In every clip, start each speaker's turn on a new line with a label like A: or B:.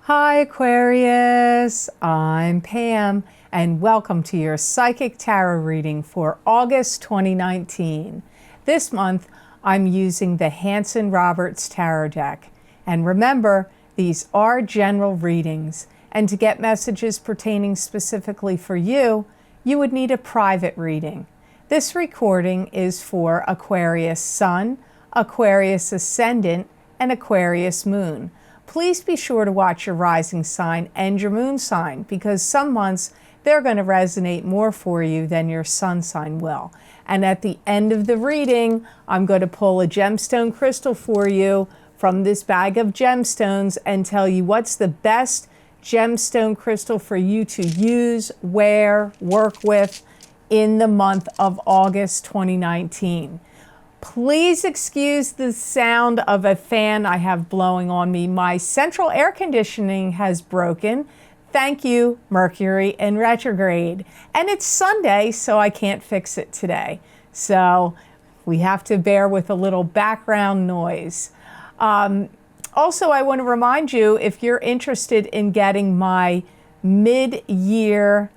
A: Hi Aquarius, I'm Pam and welcome to your Psychic Tarot reading for August 2019. This month I'm using the Hanson-Roberts Tarot deck. And remember, these are general readings, and to get messages pertaining specifically for you, you would need a private reading. This recording is for Aquarius Sun, Aquarius Ascendant, and Aquarius Moon. Please be sure to watch your rising sign and your moon sign, because some months they're going to resonate more for you than your sun sign will. And at the end of the reading, I'm going to pull a gemstone crystal for you from this bag of gemstones and tell you what's the best gemstone crystal for you to use, wear, work with in the month of August 2019. Please excuse the sound of a fan I have blowing on me. My central air conditioning has broken. Thank you, Mercury in retrograde. And it's Sunday, so I can't fix it today. So we have to bear with a little background noise. Also, I want to remind you, if you're interested in getting my mid-year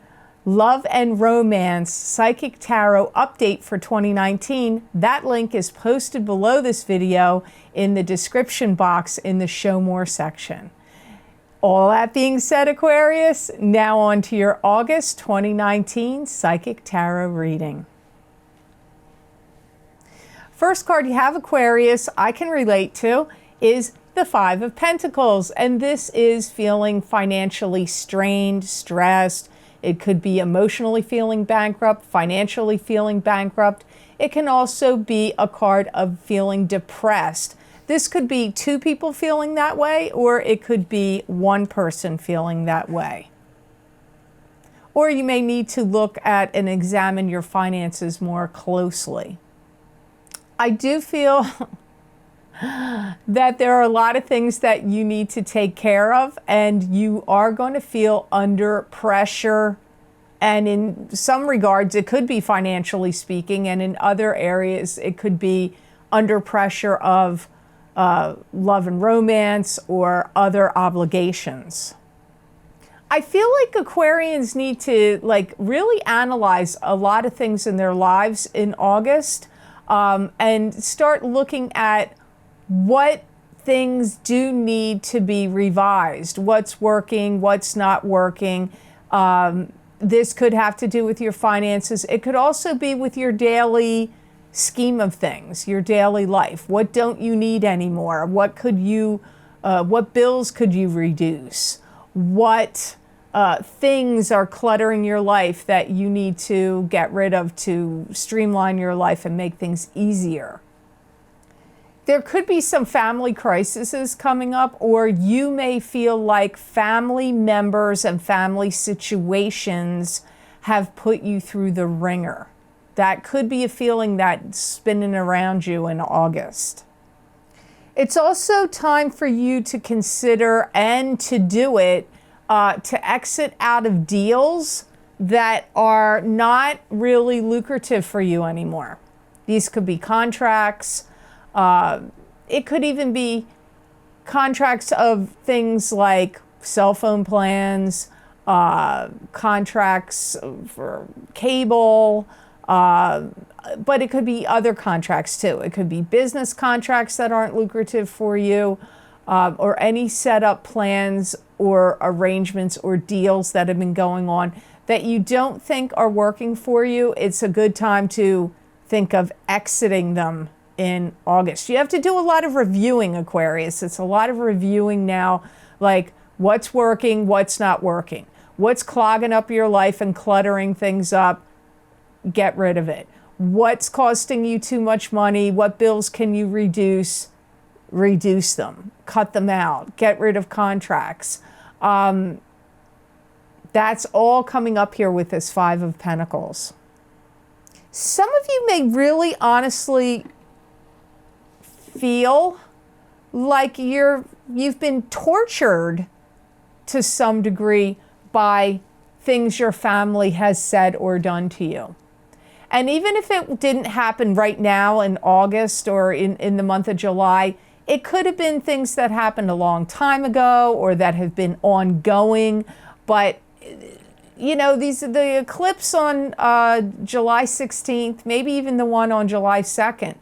A: Love and Romance Psychic Tarot update for 2019, that link is posted below this video in the description box in the Show More section. All that being said, Aquarius, now on to your August 2019 Psychic Tarot reading. First card you have, Aquarius, I can relate to is the Five of Pentacles, and this is feeling financially strained, stressed. It could be emotionally feeling bankrupt, financially feeling bankrupt. It can also be a card of feeling depressed. This could be two people feeling that way, or it could be one person feeling that way. Or you may need to look at and examine your finances more closely. I do feel that there are a lot of things that you need to take care of, and you are going to feel under pressure. And in some regards, it could be financially speaking, and in other areas, it could be under pressure of love and romance or other obligations. I feel like Aquarians need to really analyze a lot of things in their lives in August, and start looking at what things do need to be revised, what's working, what's not working. This could have to do with your finances. It could also be with your daily scheme of things, your daily life. What don't you need anymore? What bills could you reduce? What things are cluttering your life that you need to get rid of to streamline your life and make things easier? There could be some family crises coming up, or you may feel like family members and family situations have put you through the ringer. That could be a feeling that's spinning around you in August. It's also time for you to consider, and to do it, to exit out of deals that are not really lucrative for you anymore. These could be contracts. It could even be contracts of things like cell phone plans, contracts for cable, but it could be other contracts too. It could be business contracts that aren't lucrative for you, or any setup plans or arrangements or deals that have been going on that you don't think are working for you. It's a good time to think of exiting them in August. You have to do a lot of reviewing, Aquarius. It's a lot of reviewing now, like what's working, what's not working, what's clogging up your life and cluttering things up, get rid of it. What's costing you too much money, what bills can you reduce them, cut them out, get rid of contracts. That's all coming up here with this Five of Pentacles. Some of you may really honestly feel like you've been tortured to some degree by things your family has said or done to you. And even if it didn't happen right now in August or in the month of July, it could have been things that happened a long time ago or that have been ongoing, but you know, the eclipse on July 16th, maybe even the one on July 2nd.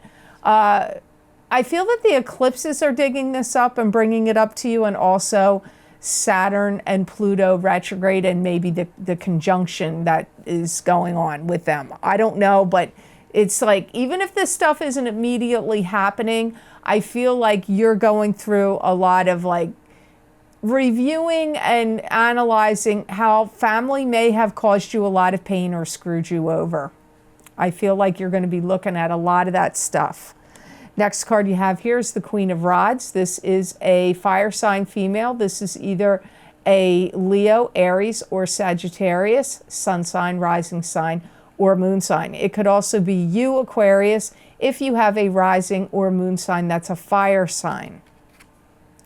A: I feel that the eclipses are digging this up and bringing it up to you, and also Saturn and Pluto retrograde, and maybe the conjunction that is going on with them. I don't know, but it's like, even if this stuff isn't immediately happening, I feel like you're going through a lot of like reviewing and analyzing how family may have caused you a lot of pain or screwed you over. I feel like you're going to be looking at a lot of that stuff. Next card you have here is the Queen of Rods. This is a fire sign female. This is either a Leo, Aries, or Sagittarius, sun sign, rising sign, or moon sign. It could also be you, Aquarius, if you have a rising or moon sign that's a fire sign.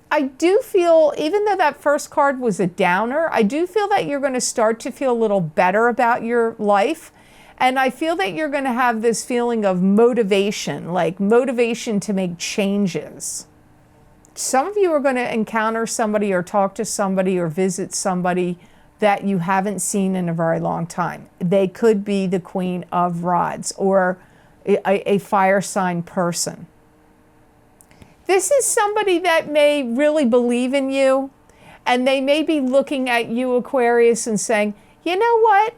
A: I do feel, even though that first card was a downer, I do feel that you're going to start to feel a little better about your life. And I feel that you're going to have this feeling of motivation, like motivation to make changes. Some of you are going to encounter somebody or talk to somebody or visit somebody that you haven't seen in a very long time. They could be the Queen of Rods or a fire sign person. This is somebody that may really believe in you, and they may be looking at you, Aquarius, and saying, you know what?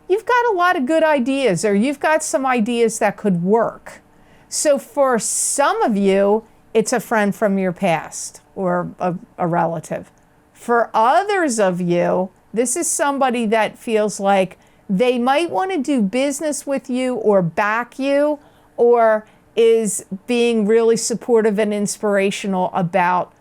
A: You've got a lot of good ideas, or you've got some ideas that could work. So for some of you, it's a friend from your past or a relative. For others of you, this is somebody that feels like they might want to do business with you or back you, or is being really supportive and inspirational about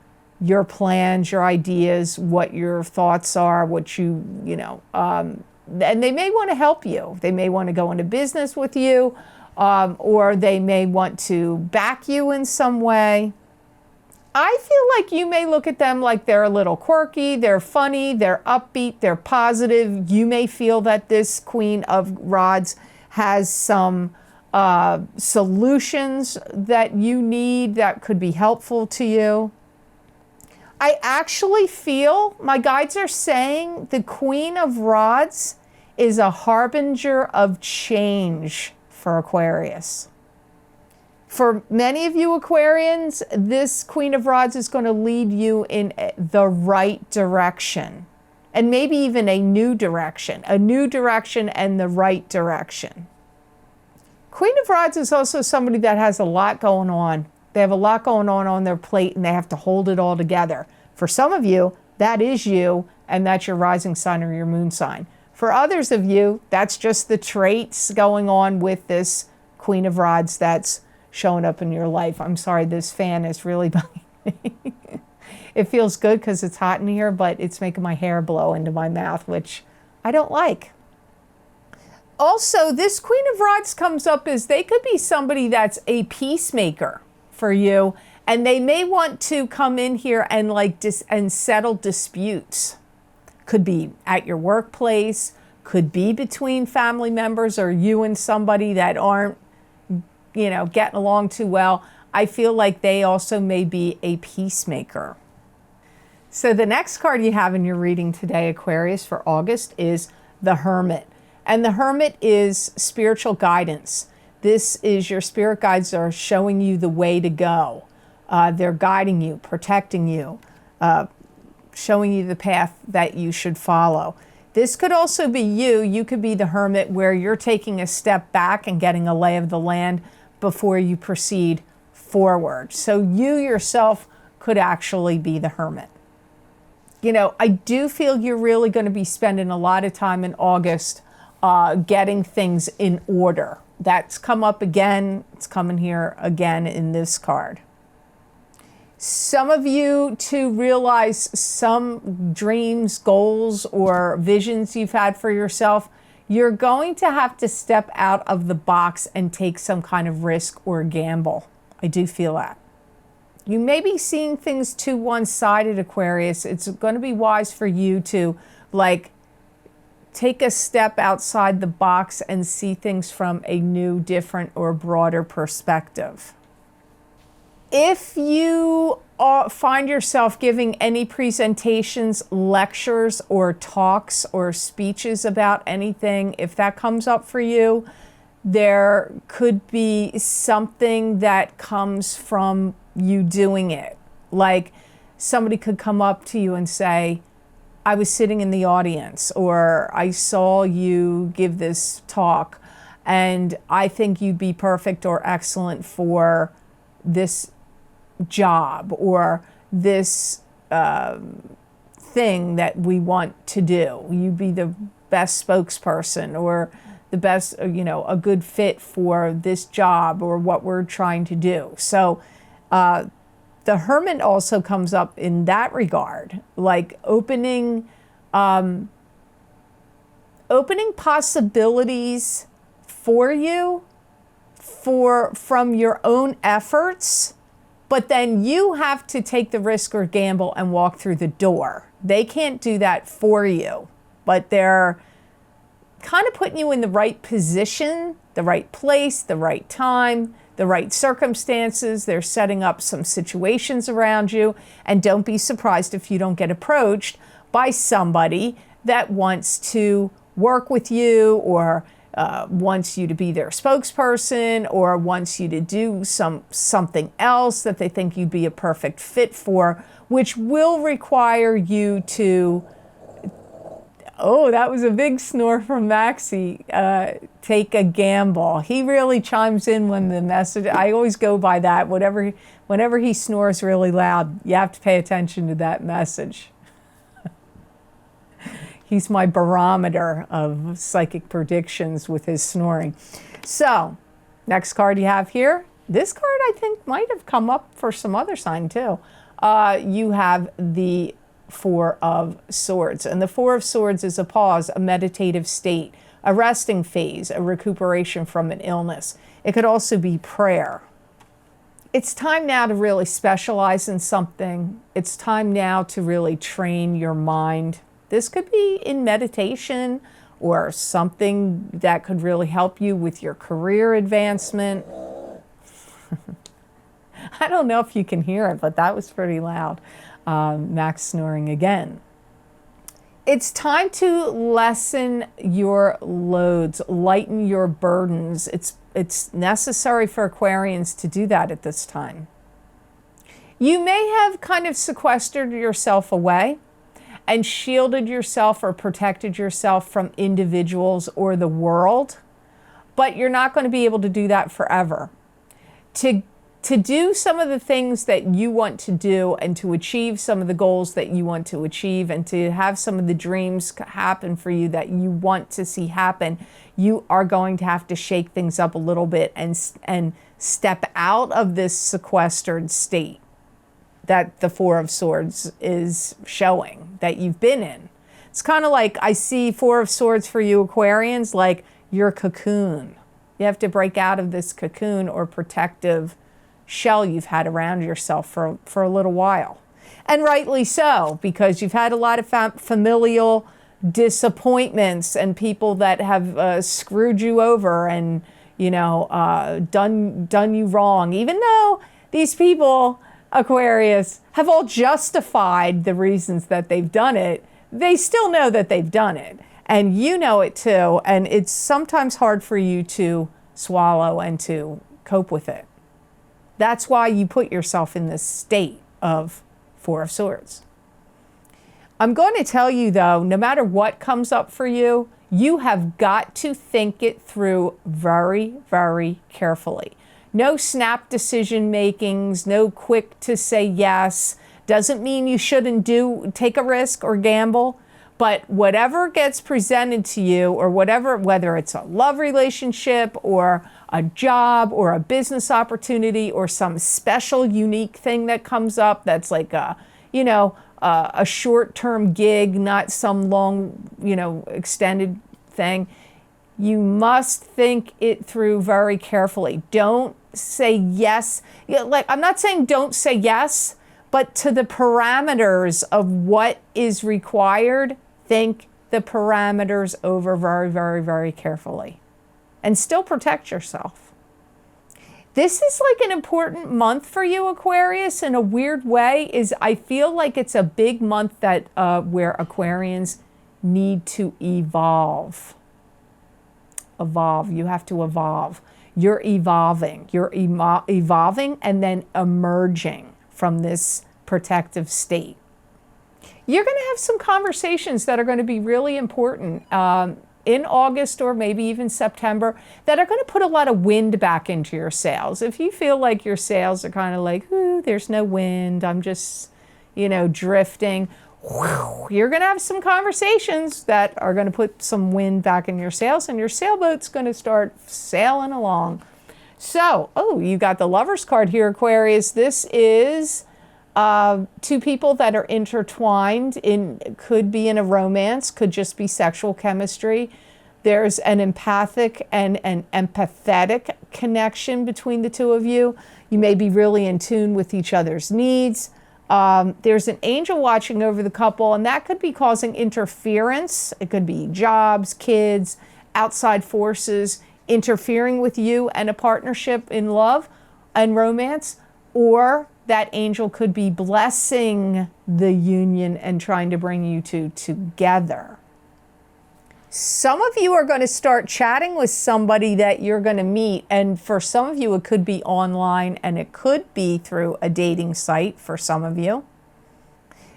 A: your plans, your ideas, what your thoughts are, what you know, and they may want to help you. They may want to go into business with you, or they may want to back you in some way. I feel like you may look at them like they're a little quirky, they're funny, they're upbeat, they're positive. You may feel that this Queen of Rods has some solutions that you need that could be helpful to you. I actually feel, my guides are saying, the Queen of Rods is a harbinger of change for Aquarius. For many of you Aquarians, this Queen of Rods is going to lead you in the right direction, and maybe even a new direction and the right direction. Queen of Rods is also somebody that has a lot going on. They have a lot going on their plate, and they have to hold it all together. For some of you, that is you, and that's your rising sign or your moon sign. For others of you, that's just the traits going on with this Queen of Rods that's showing up in your life. I'm sorry, this fan is really bugging me. It feels good because it's hot in here, but it's making my hair blow into my mouth, which I don't like. Also, this Queen of Rods comes up as they could be somebody that's a peacemaker for you, and they may want to come in here and and settle disputes. Could be at your workplace, could be between family members, or you and somebody that aren't, you know, getting along too well. I feel like they also may be a peacemaker. So the next card you have in your reading today, Aquarius, for August is the Hermit. And the Hermit is spiritual guidance. This is your spirit guides are showing you the way to go. They're guiding you, protecting you, showing you the path that you should follow. This could also be you. You could be the Hermit where you're taking a step back and getting a lay of the land before you proceed forward. So you yourself could actually be the Hermit. You know, I do feel you're really going to be spending a lot of time in August getting things in order. That's come up again. It's coming here again in this card. Some of you to realize some dreams, goals, or visions you've had for yourself, you're going to have to step out of the box and take some kind of risk or gamble. I do feel that. You may be seeing things too one-sided, Aquarius. It's going to be wise for you to take a step outside the box and see things from a new, different, or broader perspective. If you find yourself giving any presentations, lectures, or talks or speeches about anything, if that comes up for you, there could be something that comes from you doing it. Like somebody could come up to you and say, I was sitting in the audience, or I saw you give this talk, and I think you'd be perfect or excellent for this job or this thing that we want to do. You'd be the best spokesperson or the best, a good fit for this job or what we're trying to do. So the Hermit also comes up in that regard, like opening possibilities for you from your own efforts, but then you have to take the risk or gamble and walk through the door. They can't do that for you, but they're kind of putting you in the right position, the right place, the right time, the right circumstances. They're setting up some situations around you, and don't be surprised if you don't get approached by somebody that wants to work with you or wants you to be their spokesperson or wants you to do something else that they think you'd be a perfect fit for, which will require you to, oh, that was a big snore from Maxie, take a gamble. He really chimes in when the message, I always go by that. Whenever he snores really loud, you have to pay attention to that message. He's my barometer of psychic predictions with his snoring. So, next card you have here. This card I think might have come up for some other sign too. You have the Four of Swords. And the Four of Swords is a pause, a meditative state, a resting phase, a recuperation from an illness. It could also be prayer. It's time now to really specialize in something. It's time now to really train your mind. This could be in meditation or something that could really help you with your career advancement. I don't know if you can hear it, but that was pretty loud. Max snoring again. It's time to lessen your loads, lighten your burdens. It's necessary for Aquarians to do that at this time. You may have kind of sequestered yourself away and shielded yourself or protected yourself from individuals or the world, but you're not going to be able to do that forever. To do some of the things that you want to do and to achieve some of the goals that you want to achieve and to have some of the dreams happen for you that you want to see happen, you are going to have to shake things up a little bit and step out of this sequestered state that the Four of Swords is showing that you've been in. It's kind of like I see Four of Swords for you Aquarians, like your cocoon. You have to break out of this cocoon or protective shell you've had around yourself for a little while. And rightly so, because you've had a lot of familial disappointments and people that have screwed you over and, done you wrong. Even though these people, Aquarius, have all justified the reasons that they've done it, they still know that they've done it. And you know it too, and it's sometimes hard for you to swallow and to cope with it. That's why you put yourself in this state of Four of Swords. I'm going to tell you though, no matter what comes up for you, you have got to think it through very, very carefully. No snap decision makings, no quick to say yes. Doesn't mean you shouldn't take a risk or gamble, but whatever gets presented to you or whether it's a love relationship or a job or a business opportunity or some special unique thing that comes up that's like a short-term gig, not some long, extended thing, you must think it through very carefully. Don't say yes. I'm not saying don't say yes, but to the parameters of what is required, think the parameters over very, very, very carefully. And still protect yourself. This is like an important month for you, Aquarius, in a weird way. I feel like it's a big month that where Aquarians need to evolve. Evolve. You have to evolve. You're evolving. You're evolving and then emerging from this protective state. You're going to have some conversations that are going to be really important in August or maybe even September that are going to put a lot of wind back into your sails. If you feel like your sails are kind of like, ooh, there's no wind, I'm just, drifting, you're going to have some conversations that are going to put some wind back in your sails, and your sailboat's going to start sailing along. So, you got the Lover's card here, Aquarius. This is two people that are intertwined, could be in a romance, could just be sexual chemistry. There's an empathic and an empathetic connection between the two of you. You may be really in tune with each other's needs. There's an angel watching over the couple, and that could be causing interference. It could be jobs, kids, outside forces interfering with you and a partnership in love and romance, or that angel could be blessing the union and trying to bring you two together. Some of you are going to start chatting with somebody that you're going to meet, and for some of you it could be online, and it could be through a dating site for some of you.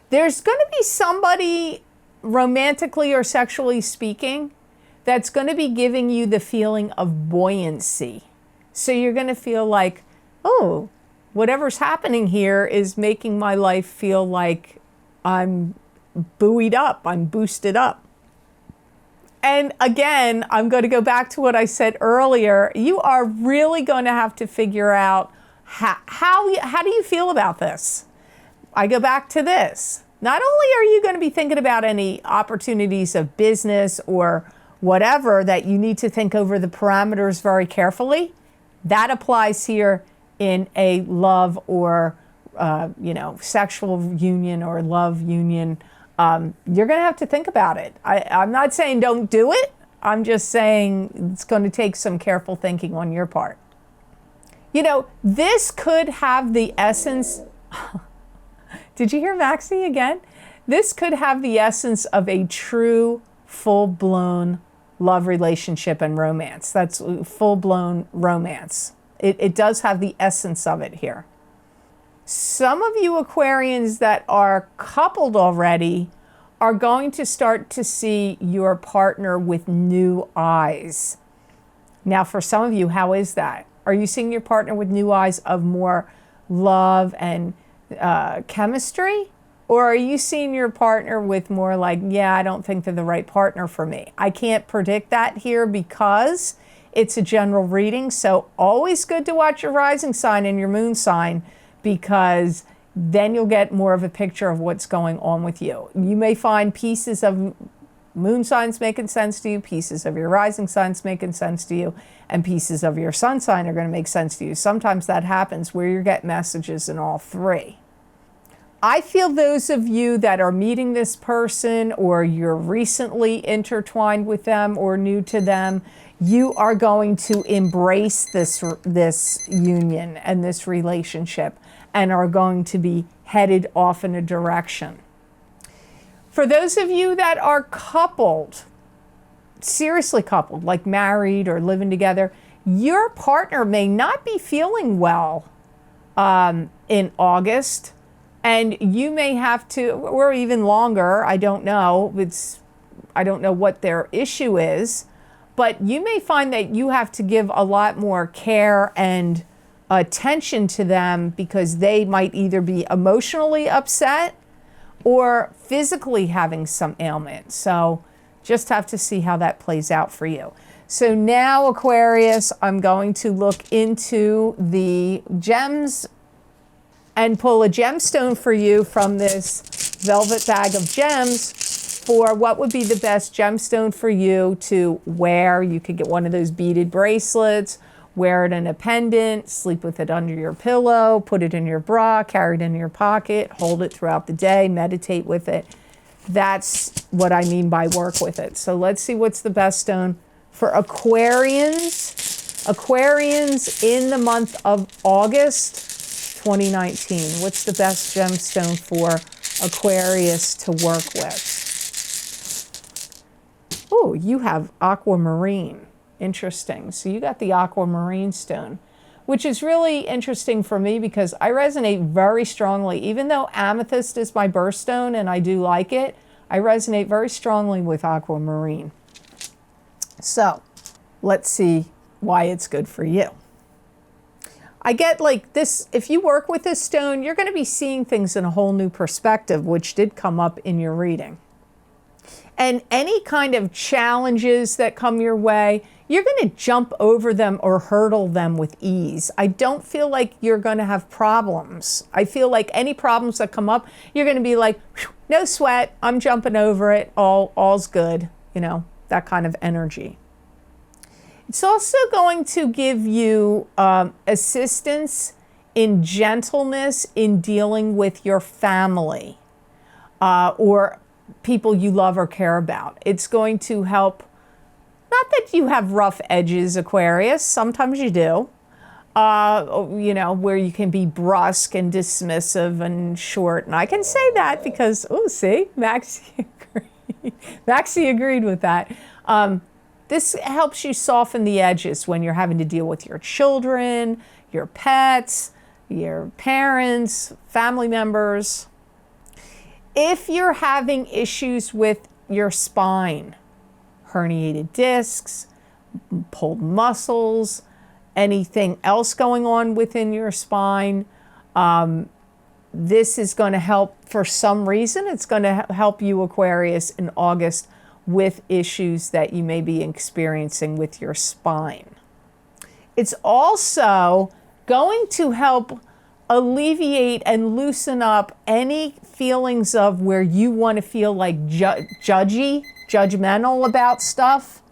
A: There's going to be somebody, romantically or sexually speaking, that's going to be giving you the feeling of buoyancy. So you're going to feel like, oh, whatever's happening here is making my life feel like I'm buoyed up, I'm boosted up. And again, I'm going to go back to what I said earlier. You are really going to have to figure out how do you feel about this? I go back to this. Not only are you going to be thinking about any opportunities of business or whatever that you need to think over the parameters very carefully, that applies here in a love or sexual union or love union. You're going to have to think about it. I'm not saying don't do it. I'm just saying it's going to take some careful thinking on your part. This could have the essence. Did you hear Maxie again? This could have the essence of a true, full-blown love relationship and romance. That's full-blown romance. It does have the essence of it here. Some of you Aquarians that are coupled already are going to start to see your partner with new eyes. Now, for some of you, how is that? Are you seeing your partner with new eyes of more love and chemistry? Or are you seeing your partner with more like, yeah, I don't think they're the right partner for me? I can't predict that here because it's a general reading. So always good to watch your rising sign and your moon sign, because then you'll get more of a picture of what's going on with you. You may find pieces of moon signs making sense to you, pieces of your rising signs making sense to you, and pieces of your sun sign are going to make sense to you. Sometimes that happens where you get messages in all three. I feel those of you that are meeting this person or you're recently intertwined with them or new to them, you are going to embrace this union and this relationship and are going to be headed off in a direction. For those of you that are coupled, seriously coupled, like married or living together, your partner may not be feeling well in August. And you may have to, or even longer, I don't know. I don't know what their issue is, but you may find that you have to give a lot more care and attention to them because they might either be emotionally upset or physically having some ailment. So just have to see how that plays out for you. So now, Aquarius, I'm going to look into the gems and pull a gemstone for you from this velvet bag of gems for what would be the best gemstone for you to wear. You could get one of those beaded bracelets, wear it in a pendant, sleep with it under your pillow, put it in your bra, carry it in your pocket, hold it throughout the day, meditate with it. That's what I mean by work with it. So let's see what's the best stone for Aquarians Aquarians in the month of August 2019. What's the best gemstone for Aquarius to work with? Oh, you have aquamarine. Interesting. So you got the aquamarine stone, which is really interesting for me because I resonate very strongly. Even though amethyst is my birthstone and I do like it, I resonate very strongly with aquamarine. So let's see why it's good for you. I get like this, if you work with this stone, you're going to be seeing things in a whole new perspective, which did come up in your reading. And any kind of challenges that come your way, you're going to jump over them or hurdle them with ease. I don't feel like you're going to have problems. I feel like any problems that come up, you're going to be like, no sweat, I'm jumping over it, all's good, you know, that kind of energy. It's also going to give you assistance in gentleness in dealing with your family or people you love or care about. It's going to help, not that you have rough edges, Aquarius, sometimes you do, you know, where you can be brusque and dismissive and short. And I can say that because, oh, see, Maxie agreed. Maxie agreed with that. This helps you soften the edges when you're having to deal with your children, your pets, your parents, family members. If you're having issues with your spine, herniated discs, pulled muscles, anything else going on within your spine, this is going to help for some reason. It's going to help you, Aquarius, in August with issues that you may be experiencing with your spine. It's also going to help alleviate and loosen up any feelings of where you want to feel like judgmental about stuff.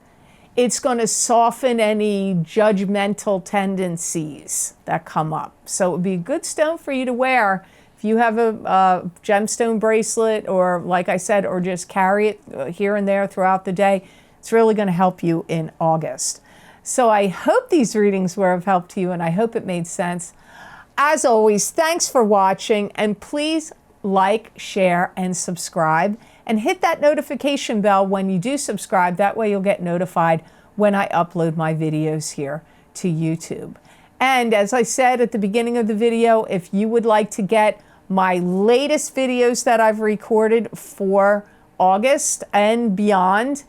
A: It's going to soften any judgmental tendencies that come up. So it would be a good stone for you to wear if you have a gemstone bracelet, or like I said, or just carry it here and there throughout the day. It's really going to help you in August. So I hope these readings were of help to you, and I hope it made sense. As always, thanks for watching, and please like, share, and subscribe, and hit that notification bell when you do subscribe. That way you'll get notified when I upload my videos here to YouTube. And as I said at the beginning of the video, if you would like to get my latest videos that I've recorded for August and beyond,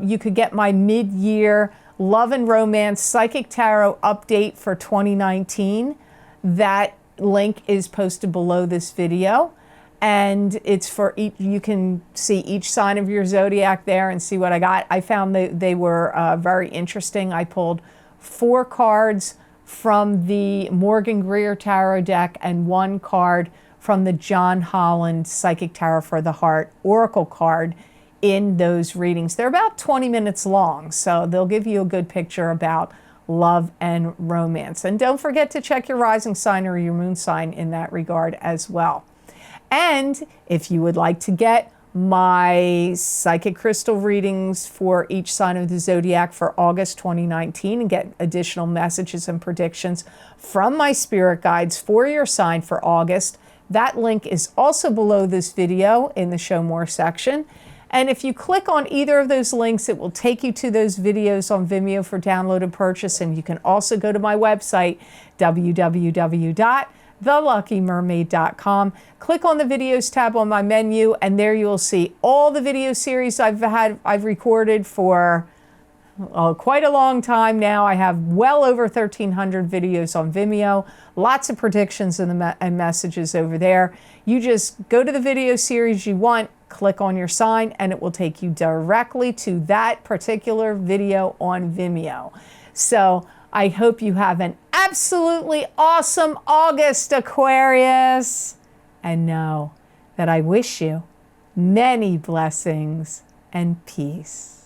A: you could get my mid-year Love and Romance Psychic Tarot update for 2019. That link is posted below this video, and it's for each, you can see each sign of your zodiac there and see what I got. I found they were very interesting. I pulled 4 cards from the Morgan Greer Tarot deck and 1 card from the John Holland Psychic Tarot for the Heart Oracle card in those readings. They're about 20 minutes long, so they'll give you a good picture about love and romance. And don't forget to check your rising sign or your moon sign in that regard as well. And if you would like to get my psychic crystal readings for each sign of the zodiac for August 2019 and get additional messages and predictions from my spirit guides for your sign for August, that link is also below this video in the Show More section. And if you click on either of those links, it will take you to those videos on Vimeo for download and purchase. And you can also go to my website, www.theluckymermaid.com. Click on the videos tab on my menu, and there you will see all the video series I've recorded for quite a long time now. I have well over 1,300 videos on Vimeo, lots of predictions and messages over there. You just go to the video series you want, click on your sign, and it will take you directly to that particular video on Vimeo. So I hope you have an absolutely awesome August, Aquarius. And know that I wish you many blessings and peace.